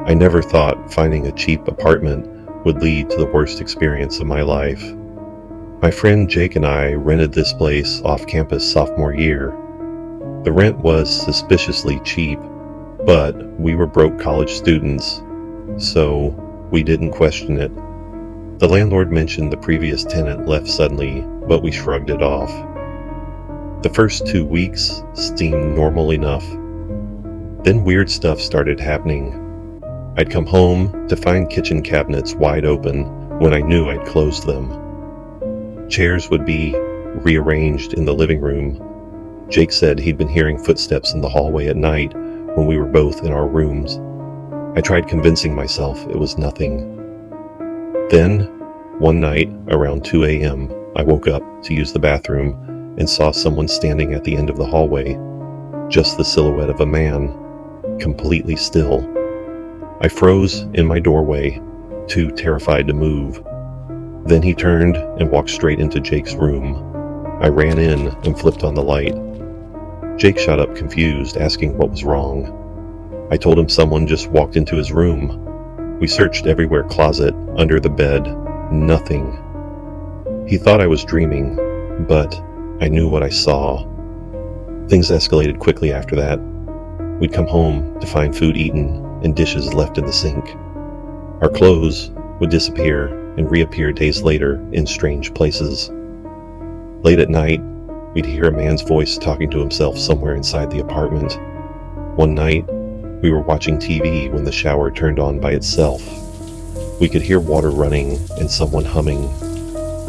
I never thought finding a cheap apartment would lead to the worst experience of my life. My friend Jake and I rented this place off campus sophomore year. The rent was suspiciously cheap, but we were broke college students, so we didn't question it. The landlord mentioned the previous tenant left suddenly, but we shrugged it off. The first 2 weeks seemed normal enough. Then weird stuff started happening. I'd come home to find kitchen cabinets wide open when I knew I'd closed them. Chairs would be rearranged in the living room. Jake said he'd been hearing footsteps in the hallway at night when we were both in our rooms. I tried convincing myself it was nothing. Then, one night around 2 a.m., I woke up to use the bathroom and saw someone standing at the end of the hallway, just the silhouette of a man, completely still. I froze in my doorway, too terrified to move. Then he turned and walked straight into Jake's room. I ran in and flipped on the light. Jake shot up confused, asking what was wrong. I told him someone just walked into his room. We searched everywhere, closet, under the bed, nothing. He thought I was dreaming, but I knew what I saw. Things escalated quickly after that. We'd come home to find food eaten and dishes left in the sink. Our clothes would disappear and reappear days later in strange places. Late at night, we'd hear a man's voice talking to himself somewhere inside the apartment. One night, we were watching TV when the shower turned on by itself. We could hear water running and someone humming.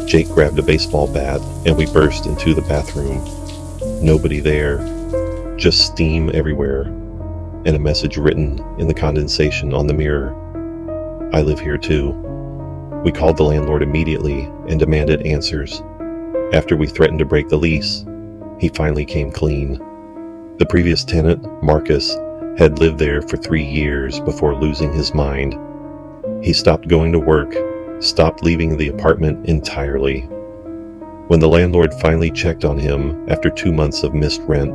Jake grabbed a baseball bat and we burst into the bathroom. Nobody there, just steam everywhere, and a message written in the condensation on the mirror. I live here too. We called the landlord immediately and demanded answers. After we threatened to break the lease, he finally came clean. The previous tenant, Marcus, had lived there for 3 years before losing his mind. He stopped going to work, stopped leaving the apartment entirely. When the landlord finally checked on him after 2 months of missed rent,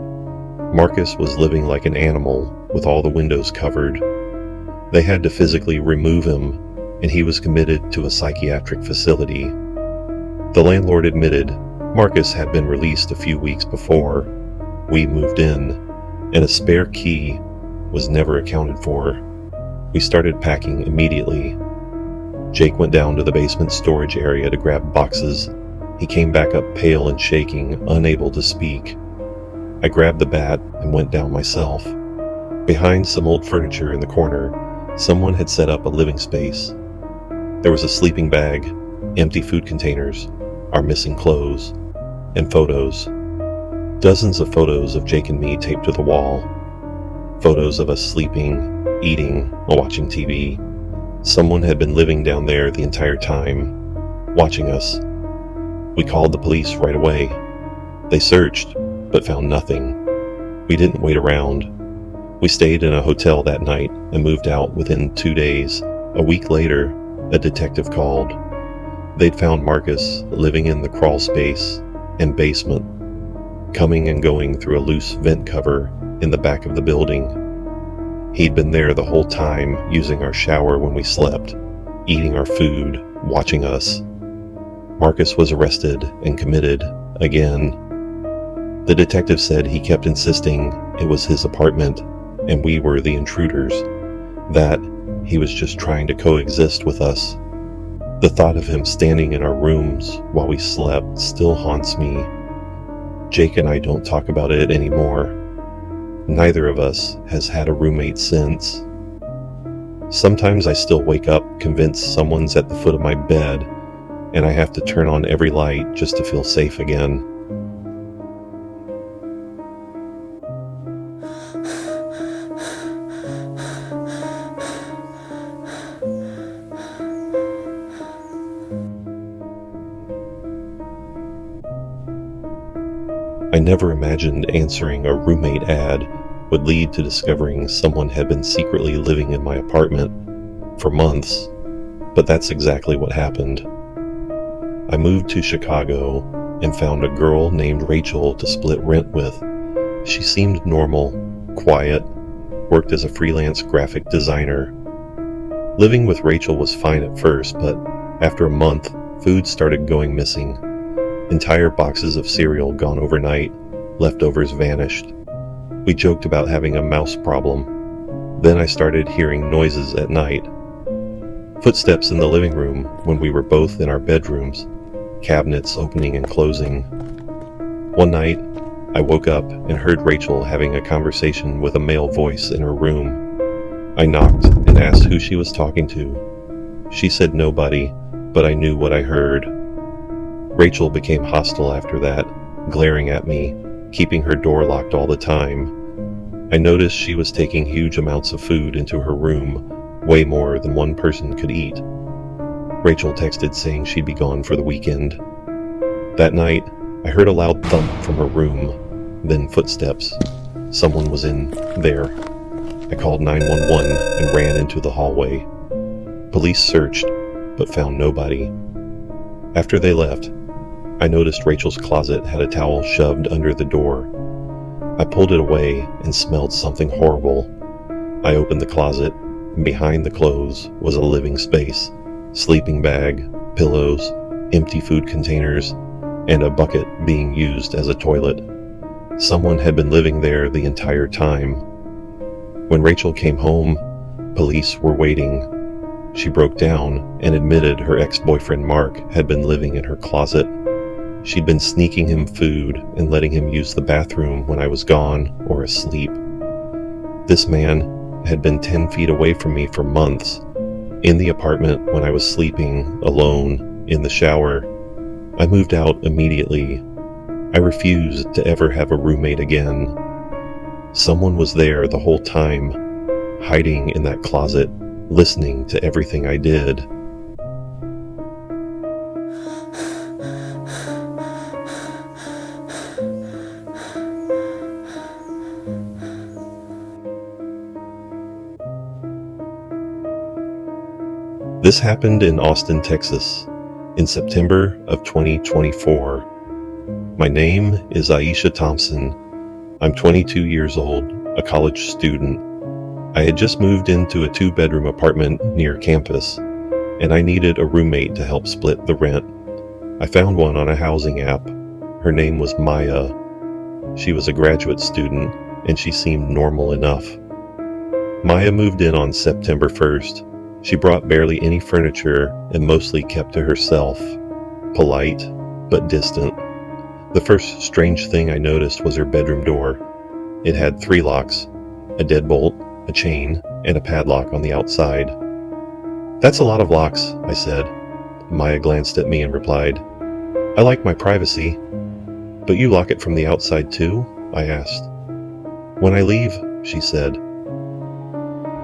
Marcus was living like an animal with all the windows covered. They had to physically remove him, and he was committed to a psychiatric facility. The landlord admitted Marcus had been released a few weeks before we moved in, and a spare key was never accounted for. We started packing immediately. Jake went down to the basement storage area to grab boxes. He came back up pale and shaking, unable to speak. I grabbed the bat and went down myself. Behind some old furniture in the corner, someone had set up a living space. There was a sleeping bag, empty food containers, our missing clothes, and photos. Dozens of photos of Jake and me taped to the wall. Photos of us sleeping, eating, or watching TV. Someone had been living down there the entire time, watching us. We called the police right away. They searched, but found nothing. We didn't wait around. We stayed in a hotel that night and moved out within 2 days. A week later, a detective called. They'd found Marcus living in the crawl space and basement, coming and going through a loose vent cover in the back of the building. He'd been there the whole time, using our shower when we slept, eating our food, watching us. Marcus was arrested and committed again. The detective said he kept insisting it was his apartment and we were the intruders, that he was just trying to coexist with us. The thought of him standing in our rooms while we slept still haunts me. Jake and I don't talk about it anymore. Neither of us has had a roommate since. Sometimes I still wake up convinced someone's at the foot of my bed, and I have to turn on every light just to feel safe again. I never imagined answering a roommate ad would lead to discovering someone had been secretly living in my apartment for months, but that's exactly what happened. I moved to Chicago and found a girl named Rachel to split rent with. She seemed normal, quiet, worked as a freelance graphic designer. Living with Rachel was fine at first, but after a month, food started going missing. Entire boxes of cereal gone overnight, leftovers vanished. We joked about having a mouse problem. Then I started hearing noises at night. Footsteps in the living room when we were both in our bedrooms, cabinets opening and closing. One night, I woke up and heard Rachel having a conversation with a male voice in her room. I knocked and asked who she was talking to. She said nobody, but I knew what I heard. Rachel became hostile after that, glaring at me, keeping her door locked all the time. I noticed she was taking huge amounts of food into her room, way more than one person could eat. Rachel texted saying she'd be gone for the weekend. That night, I heard a loud thump from her room, then footsteps. Someone was in there. I called 911 and ran into the hallway. Police searched, but found nobody. After they left, I noticed Rachel's closet had a towel shoved under the door. I pulled it away and smelled something horrible. I opened the closet, and behind the clothes was a living space. Sleeping bag, pillows, empty food containers, and a bucket being used as a toilet. Someone had been living there the entire time. When Rachel came home, police were waiting. She broke down and admitted her ex-boyfriend Mark had been living in her closet. She'd been sneaking him food and letting him use the bathroom when I was gone or asleep. This man had been 10 feet away from me for months. In the apartment when I was sleeping, alone, in the shower. I moved out immediately. I refused to ever have a roommate again. Someone was there the whole time, hiding in that closet, listening to everything I did. This happened in Austin, Texas, in September of 2024. My name is Aisha Thompson. I'm 22 years old, a college student. I had just moved into a 2-bedroom apartment near campus, and I needed a roommate to help split the rent. I found one on a housing app. Her name was Maya. She was a graduate student, and she seemed normal enough. Maya moved in on September 1st. She brought barely any furniture and mostly kept to herself, polite but distant. The first strange thing I noticed was her bedroom door. It had 3 locks, a deadbolt, a chain, and a padlock on the outside. "That's a lot of locks," I said. Maya glanced at me and replied, "I like my privacy." "But you lock it from the outside too?" I asked. "When I leave," she said.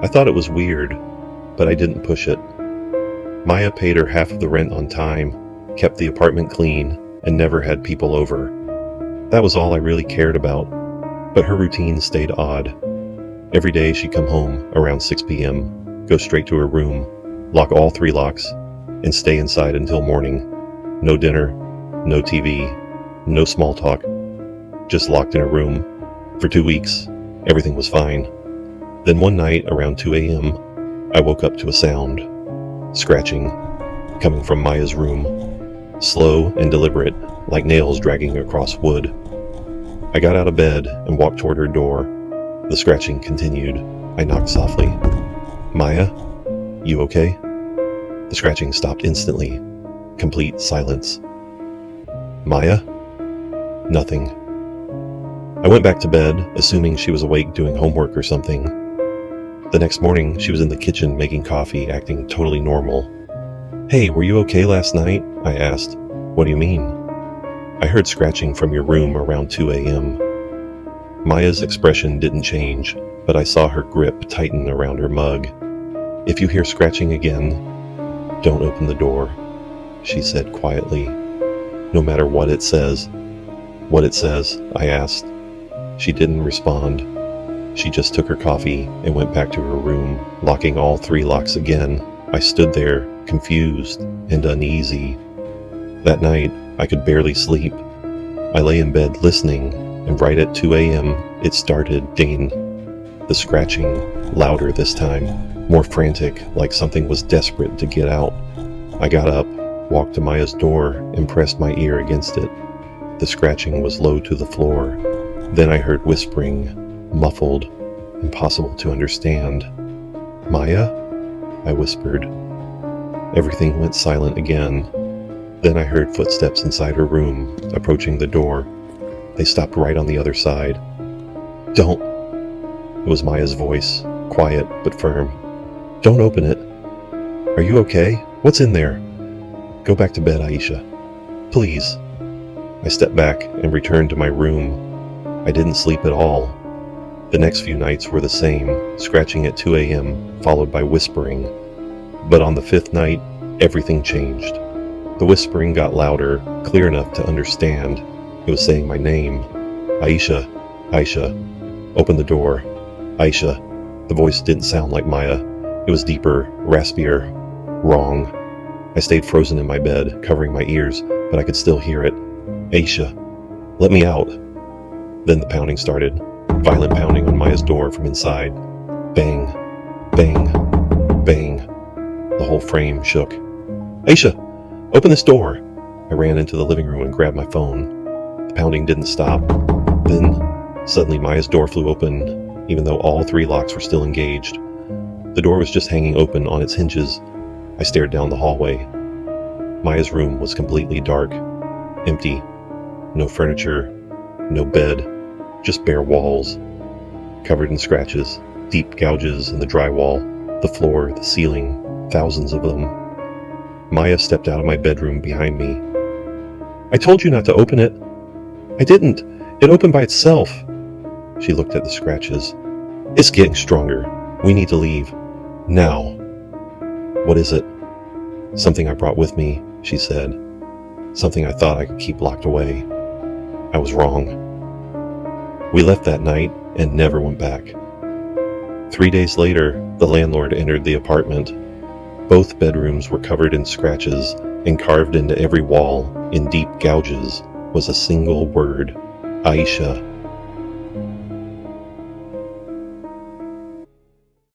I thought it was weird, but I didn't push it. Maya paid her half of the rent on time, kept the apartment clean, and never had people over. That was all I really cared about, but her routine stayed odd. Every day she'd come home around 6 p.m., go straight to her room, lock all 3 locks, and stay inside until morning. No dinner, no TV, no small talk, just locked in her room. For 2 weeks, everything was fine. Then one night around 2 a.m., I woke up to a sound, scratching, coming from Maya's room, slow and deliberate, like nails dragging across wood. I got out of bed and walked toward her door. The scratching continued. I knocked softly. "Maya, you okay?" The scratching stopped instantly. Complete silence. "Maya?" Nothing. I went back to bed, assuming she was awake doing homework or something. The next morning, she was in the kitchen making coffee, acting totally normal. "Hey, were you okay last night?" I asked. "What do you mean?" "I heard scratching from your room around 2 a.m. Maya's expression didn't change, but I saw her grip tighten around her mug. "If you hear scratching again, don't open the door," she said quietly. "No matter what it says." "What it says?" I asked. She didn't respond. She just took her coffee and went back to her room, locking all 3 locks again. I stood there, confused and uneasy. That night, I could barely sleep. I lay in bed listening, and right at 2 a.m., it started again. The scratching, louder this time. more frantic, like something was desperate to get out. I got up, walked to Maya's door, and pressed my ear against it. The scratching was low to the floor. Then I heard whispering, muffled, impossible to understand. "Maya?" I whispered. Everything went silent again. Then I heard footsteps inside her room, approaching the door. They stopped right on the other side. "Don't!" It was Maya's voice, quiet but firm. "Don't open it. Are you okay? What's in there? Go back to bed, Aisha. Please." I stepped back and returned to my room. I didn't sleep at all. The next few nights were the same, scratching at 2 a.m., followed by whispering. But on the fifth night, everything changed. The whispering got louder, clear enough to understand. It was saying my name. "Aisha, Aisha, open the door. Aisha." The voice didn't sound like Maya. It was deeper, raspier. Wrong. I stayed frozen in my bed, covering my ears, but I could still hear it. "Aisha, let me out." Then the pounding started. Violent pounding on Maya's door from inside. Bang, bang, bang. The whole frame shook. "Aisha, open this door." I ran into the living room and grabbed my phone. The pounding didn't stop. Then, suddenly Maya's door flew open, even though all 3 locks were still engaged. The door was just hanging open on its hinges. I stared down the hallway. Maya's room was completely dark, empty. No furniture, no bed, just bare walls, covered in scratches, deep gouges in the drywall, the floor, the ceiling, thousands of them. Maya stepped out of my bedroom behind me. "I told you not to open it." "I didn't. It opened by itself." She looked at the scratches. "It's getting stronger. We need to leave. Now." "What is it?" "Something I brought with me," she said. "Something I thought I could keep locked away. I was wrong." We left that night and never went back. 3 days later, the landlord entered the apartment. Both bedrooms were covered in scratches, and carved into every wall, in deep gouges, was a single word: Aisha.